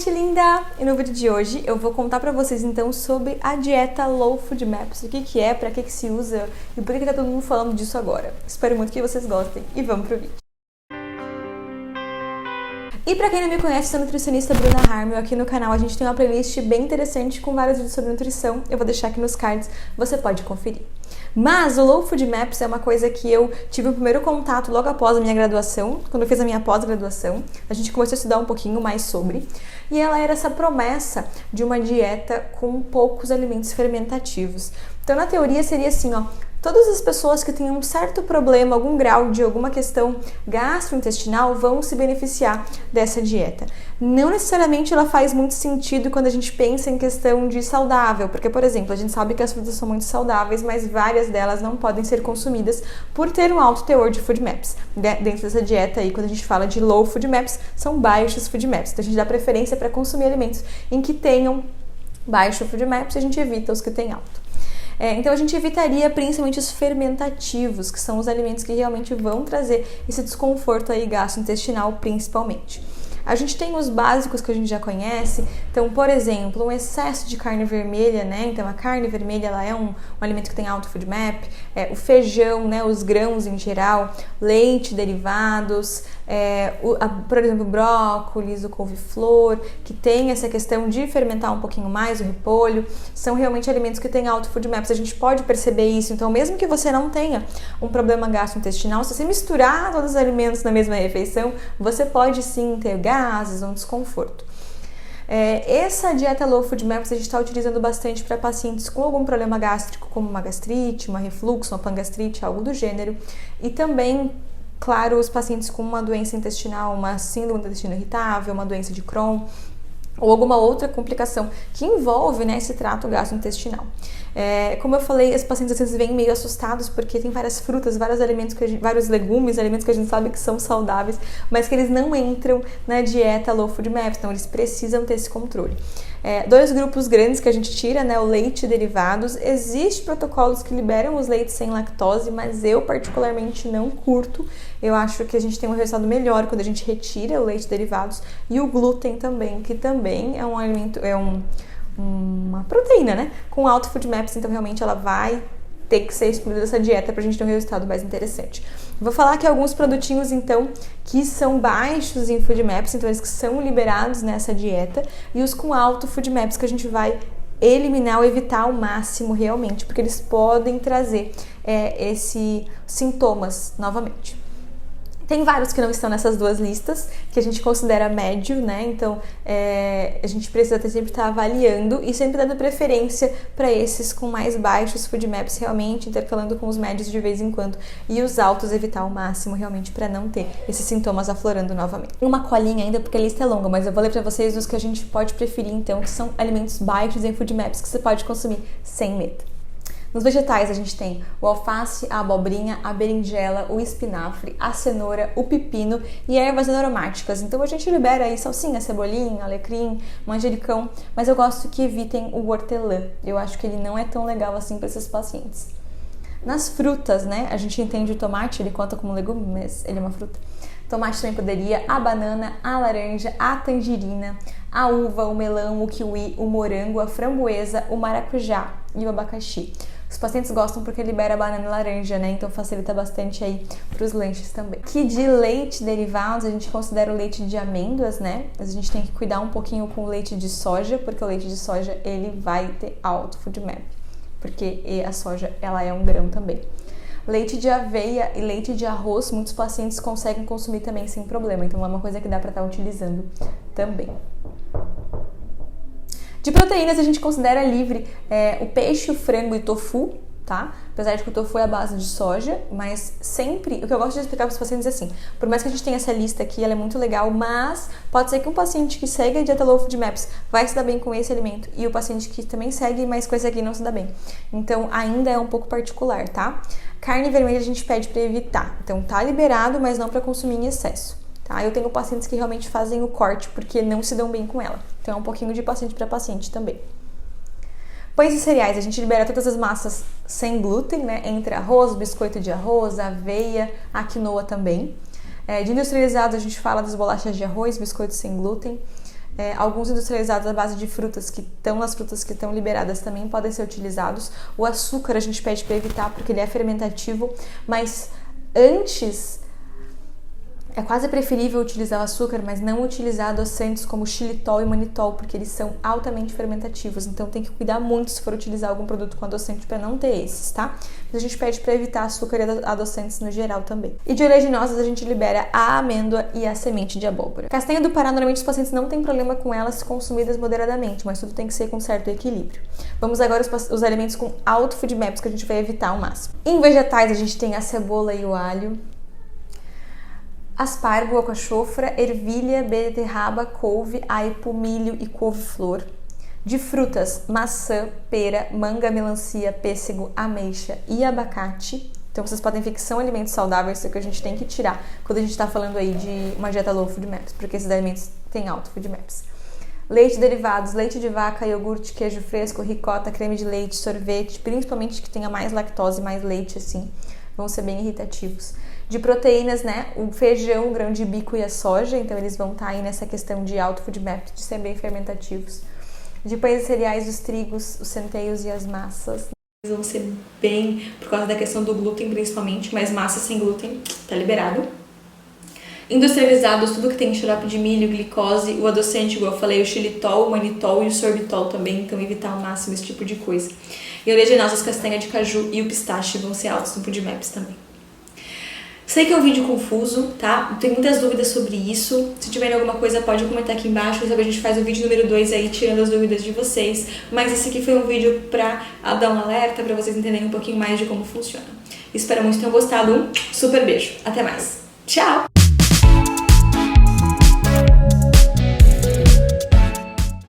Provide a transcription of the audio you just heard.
gente linda! E no vídeo de hoje eu vou contar pra vocês então sobre a dieta Low Food Maps, o que é, pra que se usa e por que tá todo mundo falando disso agora. Espero muito que vocês gostem e vamos pro vídeo. E pra quem não me conhece, sou a nutricionista Bruna Harmel. Aqui no canal a gente tem uma playlist bem interessante com vários vídeos sobre nutrição. Eu vou deixar aqui nos cards, você pode conferir. Mas o Low Food Maps é uma coisa que eu tive o primeiro contato logo após a minha graduação, quando eu fiz a minha pós-graduação. A gente começou a estudar um pouquinho mais sobre. E ela era essa promessa de uma dieta com poucos alimentos fermentativos. Então, na teoria, seria assim, ó. Todas as pessoas que têm um certo problema, algum grau de alguma questão gastrointestinal vão se beneficiar dessa dieta. Não necessariamente ela faz muito sentido quando a gente pensa em questão de saudável, porque, por exemplo, a gente sabe que as frutas são muito saudáveis, mas várias delas não podem ser consumidas por ter um alto teor de food maps. Dentro dessa dieta aí, quando a gente fala de low food maps, são baixos food maps. Então a gente dá preferência para consumir alimentos em que tenham baixo food maps e a gente evita os que têm alto. Então a gente evitaria principalmente os fermentativos, que são os alimentos que realmente vão trazer esse desconforto aí gastrointestinal principalmente. A gente tem os básicos que a gente já conhece, então, por exemplo, um excesso de carne vermelha, né? Então, a carne vermelha ela é um alimento que tem alto food map, o feijão, né? Os grãos em geral, leite, derivados, por exemplo, brócolis, o couve-flor, que tem essa questão de fermentar um pouquinho mais, o repolho, são realmente alimentos que têm alto food maps. A gente pode perceber isso, então, mesmo que você não tenha um problema gastrointestinal, se você misturar todos os alimentos na mesma refeição, você pode sim ter gases, um desconforto. Essa dieta Low Food Maps a gente está utilizando bastante para pacientes com algum problema gástrico, como uma gastrite, uma refluxo, uma pangastrite, algo do gênero, e também, claro, os pacientes com uma doença intestinal, uma síndrome do intestino irritável, uma doença de Crohn, ou alguma outra complicação que envolve, né, esse trato gastrointestinal. Como eu falei, os pacientes às vezes vêm meio assustados porque tem várias frutas, vários alimentos, vários legumes, alimentos que a gente sabe que são saudáveis, mas que eles não entram na dieta Low Food Maps, então eles precisam ter esse controle. Dois grupos grandes que a gente tira, né, o leite e derivados. Existem protocolos que liberam os leites sem lactose, mas eu particularmente não curto. Eu acho que a gente tem um resultado melhor quando a gente retira o leite e derivados. E o glúten também, que também é um alimento, uma proteína, né, com alto food maps, então realmente ela vai ter que ser excluída dessa dieta pra gente ter um resultado mais interessante. Vou falar aqui alguns produtinhos, então, que são baixos em food maps, então eles que são liberados nessa dieta, e os com alto food maps que a gente vai eliminar ou evitar ao máximo realmente, porque eles podem trazer esses sintomas novamente. Tem vários que não estão nessas duas listas, que a gente considera médio, né? Então, a gente precisa sempre estar avaliando e sempre dando preferência para esses com mais baixos food maps, realmente, intercalando com os médios de vez em quando, e os altos evitar ao máximo, realmente, para não ter esses sintomas aflorando novamente. Uma colinha ainda, porque a lista é longa, mas eu vou ler para vocês os que a gente pode preferir, então, que são alimentos baixos em food maps que você pode consumir sem medo. Nos vegetais a gente tem o alface, a abobrinha, a berinjela, o espinafre, a cenoura, o pepino e ervas aromáticas. Então a gente libera aí salsinha, cebolinha, alecrim, manjericão, mas eu gosto que evitem o hortelã. Eu acho que ele não é tão legal assim para esses pacientes. Nas frutas, né, a gente entende o tomate, ele conta como legume, mas ele é uma fruta. Tomate também poderia, a banana, a laranja, a tangerina, a uva, o melão, o kiwi, o morango, a framboesa, o maracujá e o abacaxi. Os pacientes gostam porque libera banana e laranja, né? Então facilita bastante aí para os lanches também. Aqui de leite derivados, a gente considera o leite de amêndoas, né? Mas a gente tem que cuidar um pouquinho com o leite de soja, porque o leite de soja, ele vai ter alto food map, porque a soja, ela é um grão também. Leite de aveia e leite de arroz, muitos pacientes conseguem consumir também sem problema, então é uma coisa que dá para estar utilizando também. De proteínas, a gente considera livre o peixe, o frango e o tofu, tá? Apesar de que o tofu é a base de soja, mas sempre, o que eu gosto de explicar para os pacientes é assim, por mais que a gente tenha essa lista aqui, ela é muito legal, mas pode ser que um paciente que segue a dieta Low Food Maps vai se dar bem com esse alimento, e o paciente que também segue, mas com esse aqui não se dá bem. Então, ainda é um pouco particular, tá? Carne vermelha a gente pede para evitar, então tá liberado, mas não para consumir em excesso. Eu tenho pacientes que realmente fazem o corte porque não se dão bem com ela. Então é um pouquinho de paciente para paciente também. Pães e cereais, a gente libera todas as massas sem glúten, né? Entre arroz, biscoito de arroz, aveia, a quinoa também. De industrializados, a gente fala das bolachas de arroz, biscoitos sem glúten. Alguns industrializados à base de frutas as frutas que estão liberadas também podem ser utilizados. O açúcar a gente pede para evitar porque ele é fermentativo, mas antes é quase preferível utilizar o açúcar, mas não utilizar adoçantes como xilitol e manitol, porque eles são altamente fermentativos. Então tem que cuidar muito se for utilizar algum produto com adoçante para não ter esses, tá? Mas a gente pede para evitar açúcar e adoçantes no geral também. E de oleaginosas a gente libera a amêndoa e a semente de abóbora. Castanha do Pará, normalmente os pacientes não têm problema com elas se consumidas moderadamente, mas tudo tem que ser com certo equilíbrio. Vamos agora os alimentos com alto FODMAPs que a gente vai evitar ao máximo. Em vegetais a gente tem a cebola e o alho, aspargo, alcachofra, ervilha, beterraba, couve, aipo, milho e couve-flor. De frutas, maçã, pera, manga, melancia, pêssego, ameixa e abacate. Então vocês podem ver que são alimentos saudáveis, isso que a gente tem que tirar quando a gente está falando aí de uma dieta low FODMAPs, porque esses alimentos têm alto FODMAPs. Leite derivados, leite de vaca, iogurte, queijo fresco, ricota, creme de leite, sorvete, principalmente que tenha mais lactose, mais leite assim, vão ser bem irritativos. De proteínas, né, o feijão, o grão de bico e a soja, então eles vão estar aí nessa questão de alto FODMAP, de ser bem fermentativos. De pães e cereais, os trigos, os centeios e as massas. Eles vão ser bem, por causa da questão do glúten principalmente, mas massa sem glúten tá liberado. Industrializados, tudo que tem xarope de milho, glicose, o adoçante, igual eu falei, o xilitol, o manitol e o sorbitol também, então evitar ao máximo esse tipo de coisa. E oleaginosas, castanha de caju e o pistache vão ser altos no FODMAPs também. Sei que é um vídeo confuso, tá? Tem muitas dúvidas sobre isso. Se tiverem alguma coisa, pode comentar aqui embaixo. Sabe, a gente faz o vídeo número 2 aí, tirando as dúvidas de vocês. Mas esse aqui foi um vídeo pra dar um alerta, pra vocês entenderem um pouquinho mais de como funciona. Espero muito que tenham gostado. Um super beijo. Até mais. Tchau!